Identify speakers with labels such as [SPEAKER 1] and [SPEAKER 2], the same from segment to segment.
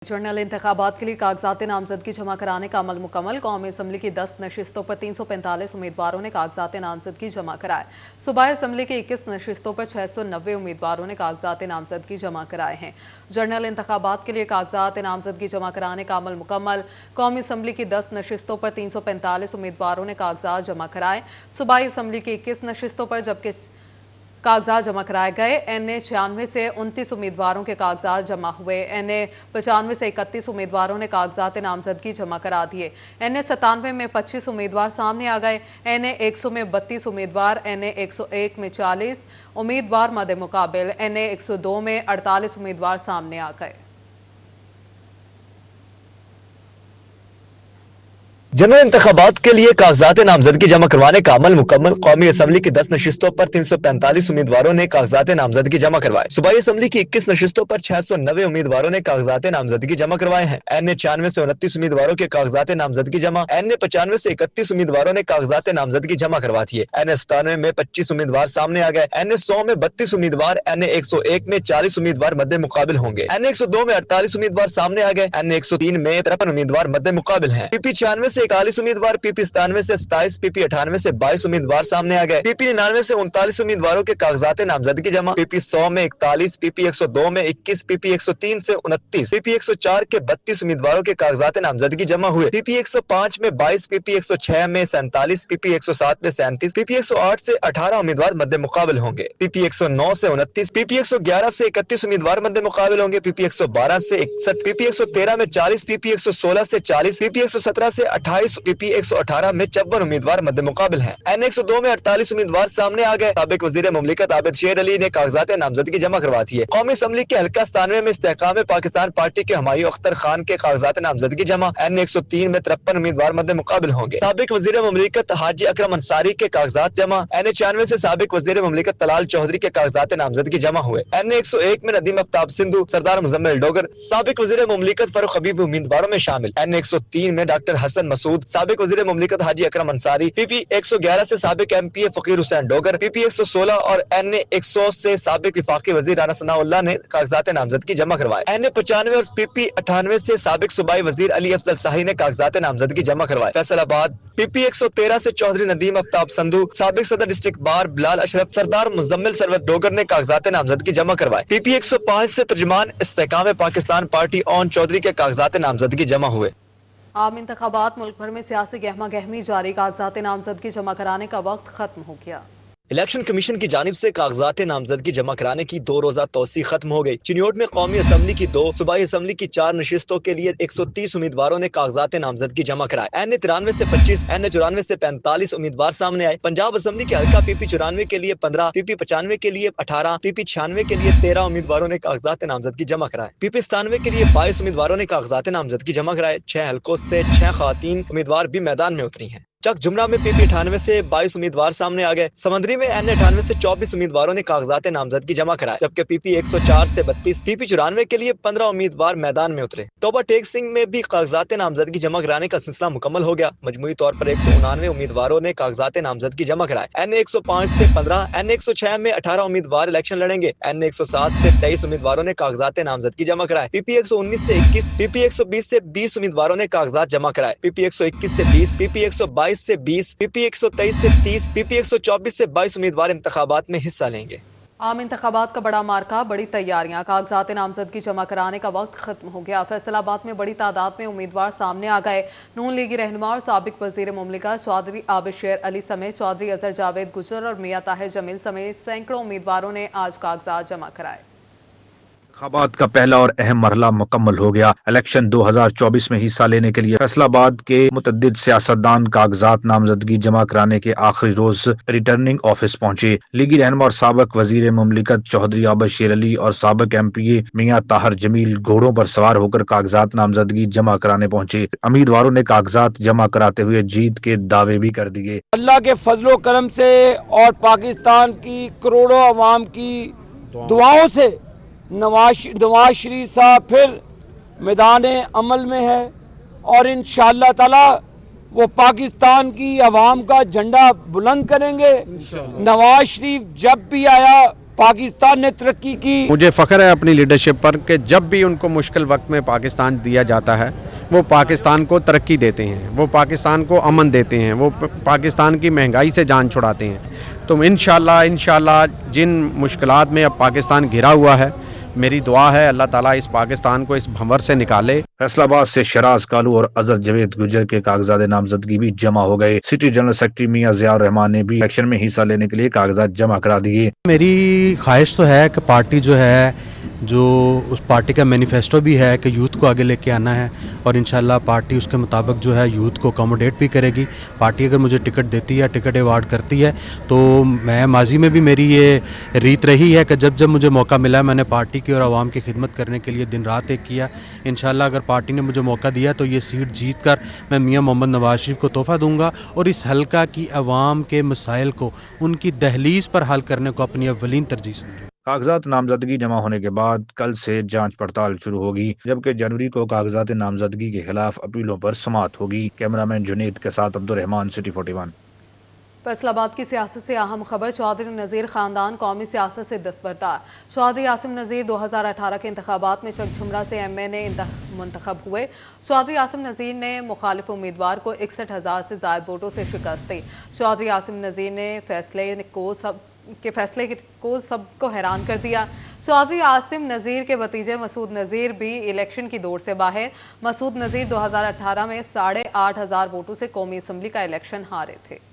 [SPEAKER 1] General इंतखाबात के लिए कागजात नामजदगी जमा कराने का अमल मुकम्मल। कौमी असम्बली की 10 नशिस्तों पर 345 उम्मीदवारों ने कागजात नामजदगी जमा कराए। सूबाई असम्बली की 21 नशिस्तों पर 690 उम्मीदवारों ने कागजात नामजदगी जमा कराए हैं। जनरल इंतखाबात के लिए कागजात नामजदगी जमा कराने का अमल मुकम्मल। कौमी असम्बली की 10 नशिस्तों पर 345 उम्मीदवारों ने कागजात जमा कराए। सूबाई असम्बली की 21 नशिस्तों पर जबकि कागजात जमा कराए गए। NA 96 से 29 उम्मीदवारों के कागजात जमा हुए। NA 95 से 31 उम्मीदवारों ने कागजात नामजदगी जमा करा दिए। NA 97 में 25 उम्मीदवार सामने आ गए। NA 100 में 32 उम्मीदवार, NA 101 में 40 उम्मीदवार मद्दे मुकाबिल, NA 102 में 48 उम्मीदवार सामने आ गए।
[SPEAKER 2] जनरल इंतखाबात के लिए कागजात नामजदगी जमा करवाने का अमल मुकम्मल। कौमी असम्बली की 10 नशिस्तों पर 345 उम्मीदवारों ने कागजात नामजदगी जमा करवाए। सूबाई असम्बली की 21 नशिस्तों पर 690 उम्मीदवारों ने कागजात नामजदगी जमा करवाए हैं। NA 96 से 29 उम्मीदवारों के कागजात नामजदगी जमा। NA 95 से 31 उम्मीदवारों ने कागजात नामजदगी जमा करवा दिए। NA 97 में 25 उम्मीदवार सामने आ गए। NA 100 में 32 उम्मीदवार, NA 101 में 40 उम्मीदवार मद्दे मुकाबिल होंगे। NA 102 में 48 उम्मीदवार सामने आ गए। NA 103 में 53 उम्मीदवार मद्दे मुकाबिल हैं। PP 96 से 41 उम्मीदवार, PP 97 से 27, PP 98 से 22 उम्मीदवार सामने आ गए। PP 99 से 39 उम्मीदवारों के कागजात नामजदगी जमा। PP 100 में 41, PP 102 में 21, PP 103 से 29, PP 104 के 32 उम्मीदवारों के कागजात नामजदगी जमा हुए। PP 105 में 22, PP 106 में 47, PP 107 में 37, PP 108 से 18 उम्मीदवार मद्दे मुकाबिल होंगे। PP 109 से 29, PP 111 से 31 उम्मीदवार मद्दे मुकाबिल होंगे। PP 112 से 61, PP 113 में 40, PP 116 से 40, PP 117 से 28, PP 118 में 54 उम्मीदवार मद्दे मुकाबिल हैं। NA 102 में 48 उम्मीदवार सामने आ गए। साबिक वजीर मुमलिकत आबिद शेर अली ने कागजात नामजदगी जमा करवा दी है। कौमी असम्बली के हल्का 97 में इस्तेहकाम पाकिस्तान पार्टी के हुमायूं अख्तर खान के कागजात नामजदगी जमा। NA 103 में 53 उम्मीदवार मद्दे मुकाबिल होंगे। साबिक वजीर मुमलिकत हाजी अकरम अंसारी के कागजात जमा। NA 96 से साबिक वजीर मुमलिकत तलाल चौधरी के कागजात नामजदगी जमा हुए। NA 101 में नदीम आफ्ताब सिंधु, सरदार मुजम्मिल डोगर, साबिक वजीर मुमलिकत फरूख हबीब उम्मीदवारों में शामिल। NA 103 में डॉक्टर हसन मसूद, साबिक वजीर मुमलिकत हाजी अकरम अंसारी, PP 111 से साबिक MPA फकीर हुसैन डोगर, PP 116 और NA 100 से साबिक विफाकी वजीर राना सनाउल्लाह ने कागजात नामजदगी जमा करवाए। NA 95 और PP 98 से साबिक सूबाई वजीर अली अफजल शाही ने कागजात नामजदगी जमा करवाए। फैसलाबाद PP 113 से चौधरी नदीम आफ्ताब संधू, साबिक सदर डिस्ट्रिक्ट बार बिलाल अशरफ, सरदार मुजम्मिल सरवर डोगर ने कागजात नामजदगी जमा करवाए। PP 105 से तर्जुमान इस्तेहकाम पाकिस्तान पार्टी ओन चौधरी के कागजात नामजदगी जमा हुए।
[SPEAKER 1] आम इंतखाबात मुल्क भर में सियासी गहमा गहमी जारी। कागजात नामजदगी जमा कराने का वक्त खत्म हो गया।
[SPEAKER 2] इलेक्शन कमीशन की जानिब से कागजात नामजदगी जमा कराने की 2 रोजा तौसी खत्म हो गई। चिन्योट में कौमी असम्बली की 2, सूबाई असम्बली की 4 नशिस्तों के लिए 130 उम्मीदवारों ने कागजात नामजदगी जमा कराए। NA 93 से 25, NA 94 से 45 उम्मीदवार सामने आए। पंजाब असम्बली के हल्का PP 94 के लिए 15, PP 95 के लिए 18, PP 96 के लिए 13 उम्मीदवारों ने कागजात नामजदगी जमा कराए। PP 97 के लिए 22 उम्मीदवारों ने कागजात नामजदगी जमा कराए। 6 हल्कों से 6 खातीन उम्मीदवार भी मैदान में उतरी हैं। चक जुमरा में PP 98 से 22 उम्मीदवार सामने आ गए। समंदरी में NA 98 से 24 उम्मीदवारों ने कागजात नामजदगी जमा कराए, जबकि PP 104 से 32, PP 94 के लिए 15 उम्मीदवार मैदान में उतरे। तोबा टेक सिंह में भी कागजात नामजदगी जमा कराने का सिलसिला मुकम्मल हो गया। मजमूई तौर पर 199 उम्मीदवारों ने कागजात नामजदगी जमा कराए। NA 105 से 15, NA 106 में 18 उम्मीदवार इलेक्शन लड़ेंगे। NA 107 से 23 उम्मीदवारों ने कागजात नामजदगी जमा कराए। PP 119 से 21, PP 120 से 20 उम्मीदवारों ने कागजात जमा कराए। PP 121 से 20, PP 122 से 20, PP 123 से 30, PP 124 से 22 उम्मीदवार इंतखाबात में हिस्सा लेंगे।
[SPEAKER 1] आम इंतखाबात का बड़ा मार्का, बड़ी तैयारियां। कागजात नामजदगी जमा कराने का वक्त खत्म हो गया। फैसलाबाद में बड़ी तादाद में उम्मीदवार सामने आ गए। नून लीगी रहनुमा और साबिक वजीर मुमलिकत चौधरी आबिद शेर अली समेत चौधरी अजहर जावेद गुजर और मियां ताहिर जमील समेत सैकड़ों उम्मीदवारों ने आज कागजात जमा कराए।
[SPEAKER 3] इंतखाबात का पहला और अहम मरहला मुकम्मल हो गया। इलेक्शन 2024 में हिस्सा लेने के लिए फैसलाबाद के मुतअद्दिद सियासतदान कागजात नामजदगी जमा कराने के आखिरी रोज रिटर्निंग ऑफिस पहुंचे। लीगी रहनुमा और साबिक वजीर मुमलिकत चौधरी आबिद शेर अली और साबिक MPA मियां ताहिर जमील घोड़ों पर सवार होकर कागजात नामजदगी जमा कराने पहुंचे। उम्मीदवारों ने कागजात जमा कराते हुए जीत के दावे भी कर दिए।
[SPEAKER 4] अल्लाह के फजलो करम से और पाकिस्तान की करोड़ों अवाम की दुआओं से नवाज शरीफ साहब फिर मैदान अमल में है और इंशाअल्लाह ताला वो पाकिस्तान की आवाम का झंडा बुलंद करेंगे। नवाज शरीफ जब भी आया पाकिस्तान ने तरक्की की।
[SPEAKER 5] मुझे फख्र है अपनी लीडरशिप पर कि जब भी उनको मुश्किल वक्त में पाकिस्तान दिया जाता है वो पाकिस्तान को तरक्की देते हैं, वो पाकिस्तान को अमन देते हैं, वो पाकिस्तान की महंगाई से जान छुड़ाते हैं। तो इंशाल्लाह जिन मुश्किलात में अब पाकिस्तान घिरा हुआ है, मेरी दुआ है अल्लाह ताला इस पाकिस्तान को इस भंवर से निकाले।
[SPEAKER 3] फैसलाबाद से शराज कालू और अजहर जवेद गुजर के कागजात नामजदगी भी जमा हो गए। सिटी जनरल सेक्रेटरी मियां ज़ियाउर रहमान ने भी इलेक्शन में हिस्सा लेने के लिए कागजात जमा करा दिए।
[SPEAKER 6] मेरी ख्वाहिश तो है कि पार्टी जो है, जो उस पार्टी का मैनिफेस्टो भी है कि यूथ को आगे लेके आना है और इंशाल्लाह पार्टी उसके मुताबिक जो है यूथ को अकोमोडेट भी करेगी। पार्टी अगर मुझे टिकट देती है, टिकट अवार्ड करती है, तो मैं माजी में भी मेरी ये रीत रही है कि जब जब मुझे मौका मिला मैंने पार्टी की और आवाम की खिदमत करने के लिए दिन रात एक किया। इंशाल्लाह अगर पार्टी ने मुझे मौका दिया तो ये सीट जीत कर मैं मियां मोहम्मद नवाज शरीफ को तोहफा दूंगा और इस हल्का की आवाम के मसाइल को उनकी दहलीज पर हल करने को अपनी अव्वलीन तरजीह समझूंगा।
[SPEAKER 3] कागजात नामजदगी जमा होने के बाद कल से जांच पड़ताल शुरू होगी, जबकि जनवरी को कागजात नामजदगी के खिलाफ अपीलों पर समाअत होगी। कैमरामैन जुनेद के साथ अब्दुल रहमान, सिटी 41।
[SPEAKER 1] फैसलाबाद की सियासत से अहम खबर। चौधरी नज़ीर खानदान कौमी सियासत से दस्तबरदार। चौधरी आसिम नज़ीर 2018 के इंतखाबात में चकझुमरा से MNA मुंतखब हुए। चौधरी आसिम नज़ीर ने मुखालिफ उम्मीदवार को 61,000 से ज़ायद वोटों से शिकस्त दी। चौधरी आसिम नज़ीर ने फैसले को सबको हैरान कर दिया। चौधरी आसिम नज़ीर के भतीजे मसूद नज़ीर भी इलेक्शन की दौड़ से बाहर। मसूद नज़ीर 2018 में 8,500 वोटों से कौमी असम्बली का इलेक्शन हारे थे।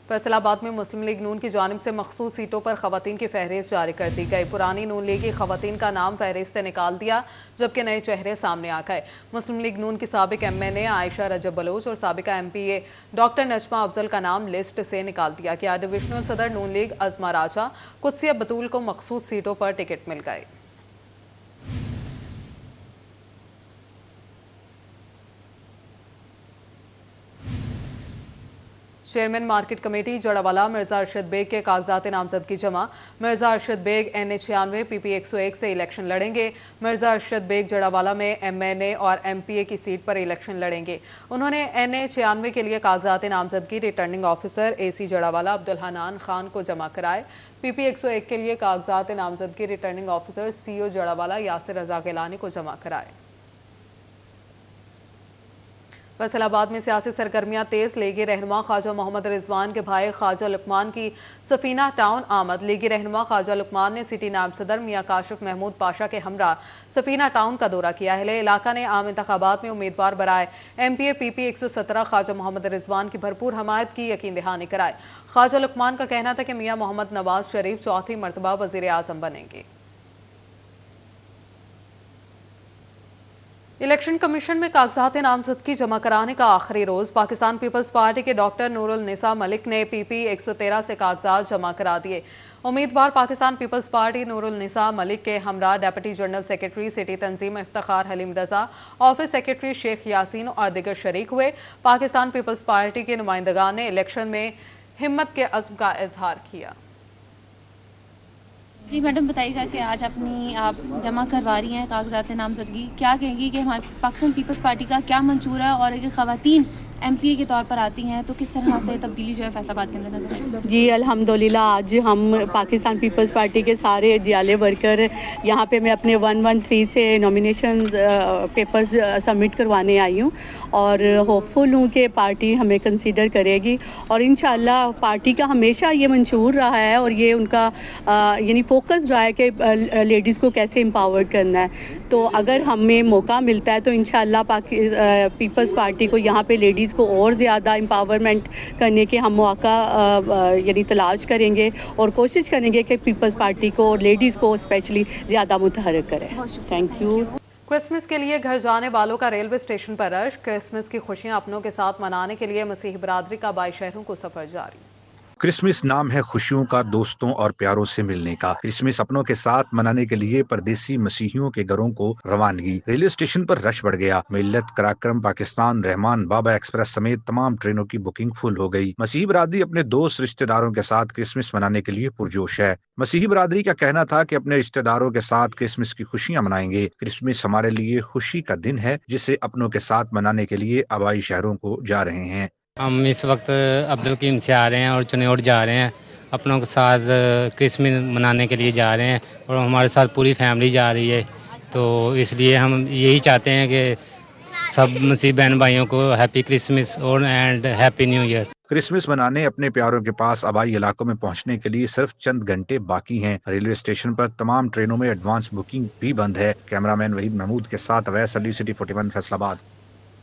[SPEAKER 1] फैसलाबाद में मुस्लिम लीग नून की जानिब से मखसूस सीटों पर खवातीन की फहरिस्त जारी कर दी गई। पुरानी नून लीग की खवातीन का नाम फहरिस्त से निकाल दिया, जबकि नए चेहरे सामने आ गए। मुस्लिम लीग नून की साबिक MNA आयशा रजब बलोच और साबिका MPA डॉक्टर नजमा अफजल का नाम लिस्ट से निकाल दिया गया। डिविजनल सदर नून लीग अजमा राजा कुत्सिया बतूल को मखसूस सीटों पर टिकट मिल गए। Chairman market committee Jaranwala Mirza Arshad Baig के कागजात नामजदगी जमा। Mirza Arshad bag NA96 PP 101 से इलेक्शन लड़ेंगे। मिर्जा अरशद बेग जड़ावाला में MNA और MPA की सीट पर इलेक्शन लड़ेंगे। उन्होंने NA96 के लिए कागजात नामजदगी returning officer AC Jaranwala Abdul Hanan Khan को जमा कराए। PP 101 के लिए कागजात नामजदगी returning officer CO Jaranwala Yasir Raza Gilani को जमा कराए। फैसलाबाद में सियासी सरगर्मियां तेज। लीगी रहनुमा ख्वाजा मोहम्मद रिजवान के भाई ख्वाजा लुकमान की सफीना टाउन आमद। लीगी रहनुमा ख्वाजा लुकमान ने सिटी नायब सदर मियां काशिफ महमूद पाशा के हमरा सफीना टाउन का दौरा किया है। इलाका ने आम इंतखाबात में उम्मीदवार बराए MPA PP 117 ख्वाजा मोहम्मद रिजवान की भरपूर हमायत की यकीन दहानी कराए। ख्वाजा लुकमान का कहना था कि मियां मोहम्मद नवाज शरीफ चौथी मरतबा वजीर आजम बनेंगे। इलेक्शन कमीशन में कागजात नामजदगी जमा कराने का आखिरी रोज। पाकिस्तान पीपल्स पार्टी के डॉक्टर नूरुल निसा मलिक ने PP 113 से कागजात जमा करा दिए। उम्मीदवार पाकिस्तान पीपल्स पार्टी नूरुल निसा मलिक के हमरा डिप्टी जनरल सेक्रेटरी सिटी तंजीम इफ्तिखार हलीम रजा, ऑफिस सेक्रेटरी शेख यासीन और दिगर शरीक हुए। पाकिस्तान पीपल्स पार्टी के नुमाइंदगान ने इलेक्शन में हिम्मत के अज़्म का इजहार किया।
[SPEAKER 7] जी मैडम, बताइएगा कि आज आप जमा करवा रही हैं कागजात नामजदगी, क्या कहेंगी कि हमारे पाकिस्तान पीपल्स पार्टी का क्या मंशूर है और अगर खवातीन MPA के तौर पर आती हैं तो किस तरह से तब्दीली जो है फैसलाबाद के अंदर नजर आएगी?
[SPEAKER 8] जी अल्हम्दुलिल्लाह, आज हम पाकिस्तान पीपल्स पार्टी के सारे जियाले वर्कर यहाँ पे मैं अपने 113 से नॉमिनेशन पेपर्स सबमिट करवाने आई हूँ और होपफुल हूँ कि पार्टी हमें कंसीडर करेगी और इंशाल्लाह पार्टी का हमेशा ये मंशूर रहा है और ये उनका यानी फोकस रहा है कि लेडीज़ को कैसे एम्पावर करना है। तो अगर हमें मौका मिलता है तो इंशाल्लाह पीपल्स पार्टी को यहाँ पे लेडीज़ को और ज़्यादा एम्पावरमेंट करने के हम मौका यानी तलाश करेंगे और कोशिश करेंगे कि पीपल्स पार्टी को और लेडीज़ को स्पेशली ज़्यादा मुतहर्रिक करें। Thank you.
[SPEAKER 1] क्रिसमस के लिए घर जाने वालों का रेलवे स्टेशन पर रश। क्रिसमस की खुशियां अपनों के साथ मनाने के लिए मसीही बरादरी का 22 शहरों को सफर जारी।
[SPEAKER 3] क्रिसमस नाम है खुशियों का, दोस्तों और प्यारों से मिलने का। क्रिसमस अपनों के साथ मनाने के लिए परदेसी मसीहियों के घरों को रवानगी। रेलवे स्टेशन पर रश बढ़ गया। मिल्लत, कराक्रम, पाकिस्तान, रहमान बाबा एक्सप्रेस समेत तमाम ट्रेनों की बुकिंग फुल हो गई। मसीही बरादरी अपने दोस्त रिश्तेदारों के साथ क्रिसमस मनाने के लिए पुरजोश है। मसीही बरादरी का कहना था कि अपने रिश्तेदारों के साथ क्रिसमस की खुशियां मनाएंगे। क्रिसमस हमारे लिए खुशी का दिन है, जिसे अपनों के साथ मनाने के लिए आबाई शहरों को जा रहे हैं।
[SPEAKER 9] ہم اس وقت عبدالقیم سے آ رہے ہیں اور چنیوٹ جا رہے ہیں، اپنوں کے ساتھ کرسمس منانے کے لیے جا رہے ہیں اور ہمارے ساتھ پوری فیملی جا رہی ہے، تو اس لیے ہم یہی چاہتے ہیں کہ سب مسیح بہن بھائیوں کو ہیپی کرسمس اور and happy new year.
[SPEAKER 3] Christmas منانے اپنے پیاروں کے پاس آبائی علاقوں میں پہنچنے کے لیے صرف چند گھنٹے باقی ہیں۔ ریلوے اسٹیشن پر تمام ٹرینوں میں ایڈوانس بکنگ بھی بند ہے۔ کیمرامین وحید محمود کے ساتھ اویس علی، سٹی 41 فیصل آباد۔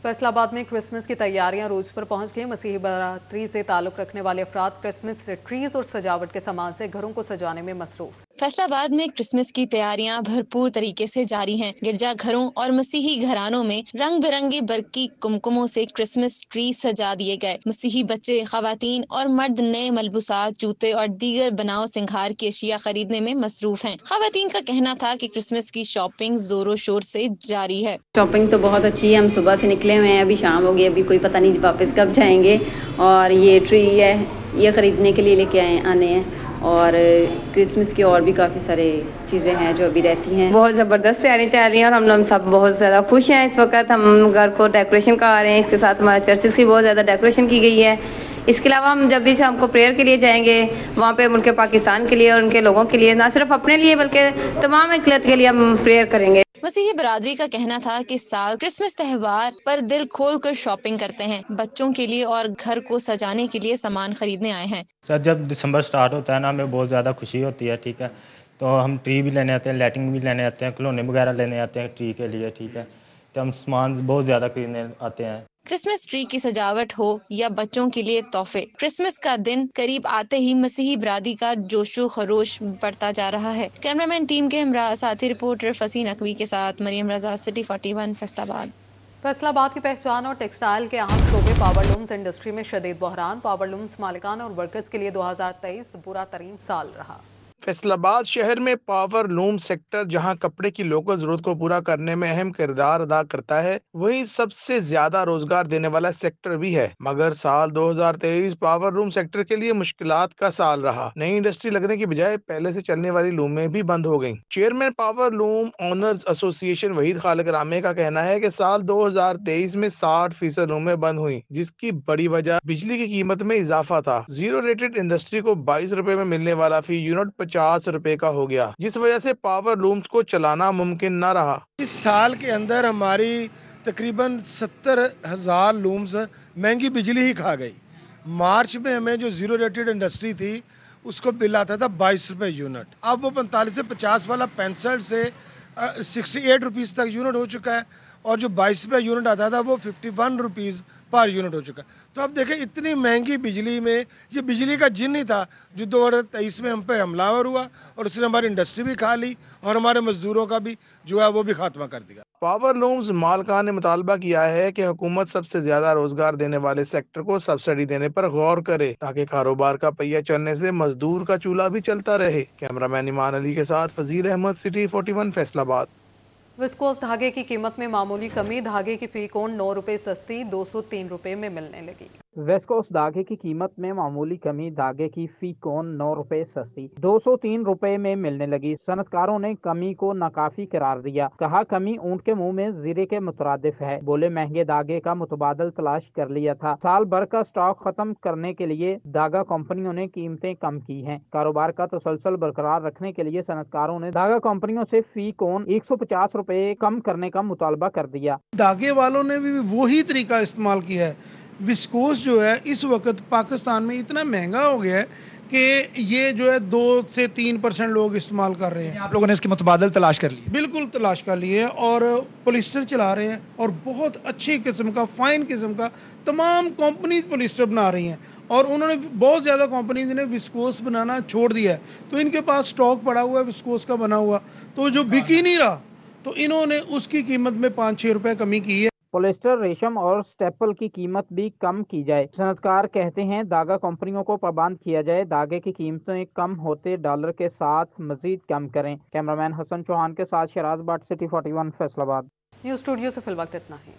[SPEAKER 1] فیصل آباد میں کرسمس کی تیاریاں عروج پر پہنچ گئی۔ مسیحی برادری سے تعلق رکھنے والے افراد کرسمس ٹریز اور سجاوٹ کے سامان سے گھروں کو سجانے میں مصروف۔
[SPEAKER 10] فیصل آباد میں کرسمس کی تیاریاں بھرپور طریقے سے جاری ہیں۔ گرجا گھروں اور مسیحی گھرانوں میں رنگ برنگی برقی کمکموں سے کرسمس ٹری سجا دیے گئے۔ مسیحی بچے، خواتین اور مرد نئے ملبوسات، جوتے اور دیگر بناؤ سنگھار کی اشیاء خریدنے میں مصروف ہیں۔ خواتین کا کہنا تھا کہ کرسمس کی شاپنگ زور و شور سے جاری ہے۔
[SPEAKER 11] شاپنگ تو بہت اچھی ہے، ہم صبح سے نکلے ہوئے ہیں، ابھی شام ہو گئی، ابھی کوئی پتہ نہیں واپس کب جائیں گے، اور یہ ٹری ہے یہ خریدنے کے لیے لے کے آنے ہیں، اور کرسمس کی اور بھی کافی سارے چیزیں ہیں جو ابھی رہتی ہیں۔ بہت زبردست تیاری چل رہی ہیں اور ہم لوگ سب بہت زیادہ خوش ہیں اس وقت۔ ہم گھر کو ڈیکوریشن کرا رہے ہیں، اس کے ساتھ ہمارے چرچز کی بہت زیادہ ڈیکوریشن کی گئی ہے۔ اس کے علاوہ ہم جب بھی شام کو پریئر کے لیے جائیں گے، وہاں پہ ملک پاکستان کے لیے اور ان کے لوگوں کے لیے، نہ صرف اپنے لیے بلکہ تمام اقلیت کے لیے ہم پریئر کریں گے۔
[SPEAKER 10] مسیحی برادری کا کہنا تھا کہ اس سال کرسمس تہوار پر دل کھول کر شاپنگ کرتے ہیں، بچوں کے لیے اور گھر کو سجانے کے لیے سامان خریدنے آئے ہیں۔
[SPEAKER 12] سر جب دسمبر سٹارٹ ہوتا ہے نا، ہمیں بہت زیادہ خوشی ہوتی ہے، ٹھیک ہے، تو ہم ٹری بھی لینے آتے ہیں، لائٹنگ بھی لینے آتے ہیں، کھلونے وغیرہ لینے آتے ہیں ٹری کے لیے، ٹھیک ہے، تو ہم سامان بہت زیادہ خریدنے آتے ہیں۔
[SPEAKER 10] کرسمس ٹری کی سجاوٹ ہو یا بچوں کے لیے تحفے، کرسمس کا دن قریب آتے ہی مسیحی برادری کا جوش و خروش بڑھتا جا رہا ہے۔ کیمرامین ٹیم کے ہمراہ ساتھی رپورٹر فصیح نقوی کے ساتھ مریم رضا، سٹی 41 فیصل آباد۔
[SPEAKER 1] فیصل آباد کی پہچان اور ٹیکسٹائل کے اہم شعبے پاور لومز انڈسٹری میں شدید بحران۔ پاور لومز مالکان اور ورکرز کے لیے 2023 برا ترین سال رہا۔
[SPEAKER 13] فیصل آباد شہر میں پاور لوم سیکٹر جہاں کپڑے کی لوکل ضرورت کو پورا کرنے میں اہم کردار ادا کرتا ہے، وہیں سب سے زیادہ روزگار دینے والا سیکٹر بھی ہے، مگر سال 2023 پاور لوم سیکٹر کے لیے مشکلات کا سال رہا۔ نئی انڈسٹری لگنے کی بجائے پہلے سے چلنے والی لومیں بھی بند ہو گئیں۔ چیئرمین پاور لوم آنرز ایسوسی ایشن وحید خالق رامے کا کہنا ہے کہ سال 2023 میں 60% لومیں بند ہوئیں، جس کی بڑی وجہ بجلی کی قیمت میں اضافہ تھا۔ زیرو ریٹڈ انڈسٹری کو 22 روپے میں ملنے والا فی یونٹ 50 روپے کا ہو گیا، جس وجہ سے پاور لومز کو چلانا ممکن نہ رہا۔
[SPEAKER 14] اس سال کے اندر ہماری تقریباً 70,000 لومز مہنگی بجلی ہی کھا گئی۔ مارچ میں ہمیں جو زیرو ریٹڈ انڈسٹری تھی اس کو بل آتا تھا 22 روپے یونٹ، اب وہ 45 سے 50 والا 65 سے 68 روپیز تک یونٹ ہو چکا ہے، اور جو 22 روپے یونٹ آتا تھا وہ 51 روپیز پر یونٹ ہو چکا ہے۔ تو اب دیکھیں اتنی مہنگی بجلی میں یہ بجلی کا جن نہیں تھا جو 2023 میں ہم پہ حملہ ہوا، اور اس نے ہماری انڈسٹری بھی کھا لی اور ہمارے مزدوروں کا بھی جو ہے وہ بھی خاتمہ کر دیا۔
[SPEAKER 13] پاور لومز مالکان نے مطالبہ کیا ہے کہ حکومت سب سے زیادہ روزگار دینے والے سیکٹر کو سبسڈی دینے پر غور کرے تاکہ کاروبار کا پہیہ چلنے سے مزدور کا چولہا بھی چلتا رہے۔ کیمرامین ایمان علی کے ساتھ فضیل احمد، سٹی 41 فیصل آباد۔
[SPEAKER 1] وسکوس دھاگے کی قیمت میں معمولی کمی، دھاگے کی فی کون 9 روپے سستی 203 روپے میں ملنے لگی۔
[SPEAKER 15] ویسکوس دھاگے کی قیمت میں معمولی کمی، دھاگے کی فی کون 9 روپے سستی 203 روپے میں ملنے لگی۔ صنعت کاروں نے کمی کو ناکافی قرار دیا، کہا کمی اونٹ کے منہ میں زیرے کے مترادف ہے، بولے مہنگے دھاگے کا متبادل تلاش کر لیا تھا۔ سال بھر کا سٹاک ختم کرنے کے لیے دھاگا کمپنیوں نے قیمتیں کم کی ہیں۔ کاروبار کا تسلسل برقرار رکھنے کے لیے صنعت کاروں نے دھاگا کمپنیوں سے فی کون 150 روپے کم کرنے کا مطالبہ کر دیا۔
[SPEAKER 14] دھاگے والوں نے بھی وہی طریقہ استعمال کیا ہے۔ وسکوس جو ہے اس وقت پاکستان میں اتنا مہنگا ہو گیا ہے کہ یہ جو ہے 2 سے 3% لوگ استعمال کر رہے ہیں۔
[SPEAKER 16] آپ لوگوں نے اس کی متبادل تلاش کر لی؟
[SPEAKER 14] بالکل تلاش کر لیے، اور پولیسٹر چلا رہے ہیں، اور بہت اچھی قسم کا فائن قسم کا تمام کمپنیز پولیسٹر بنا رہی ہیں، اور انہوں نے بہت زیادہ کمپنیز نے وسکوس بنانا چھوڑ دیا ہے، تو ان کے پاس سٹاک پڑا ہوا ہے وسکوس کا بنا ہوا، تو جو بک ہی نہیں رہا تو انہوں نے اس کی قیمت میں 5-6 روپے کمی کی ہے۔
[SPEAKER 15] پولیسٹر، ریشم اور سٹیپل کی قیمت بھی کم کی جائے۔ صنعت کار کہتے ہیں دھاگا کمپنیوں کو پابند کیا جائے، دھاگے کی قیمتیں کم ہوتے ڈالر کے ساتھ مزید کم کریں۔ کیمرامین حسن چوہان کے ساتھ شراز بٹ، سٹی 41 فیصل آباد۔
[SPEAKER 1] نیوز اسٹوڈیو سے فی الوقت اتنا ہی۔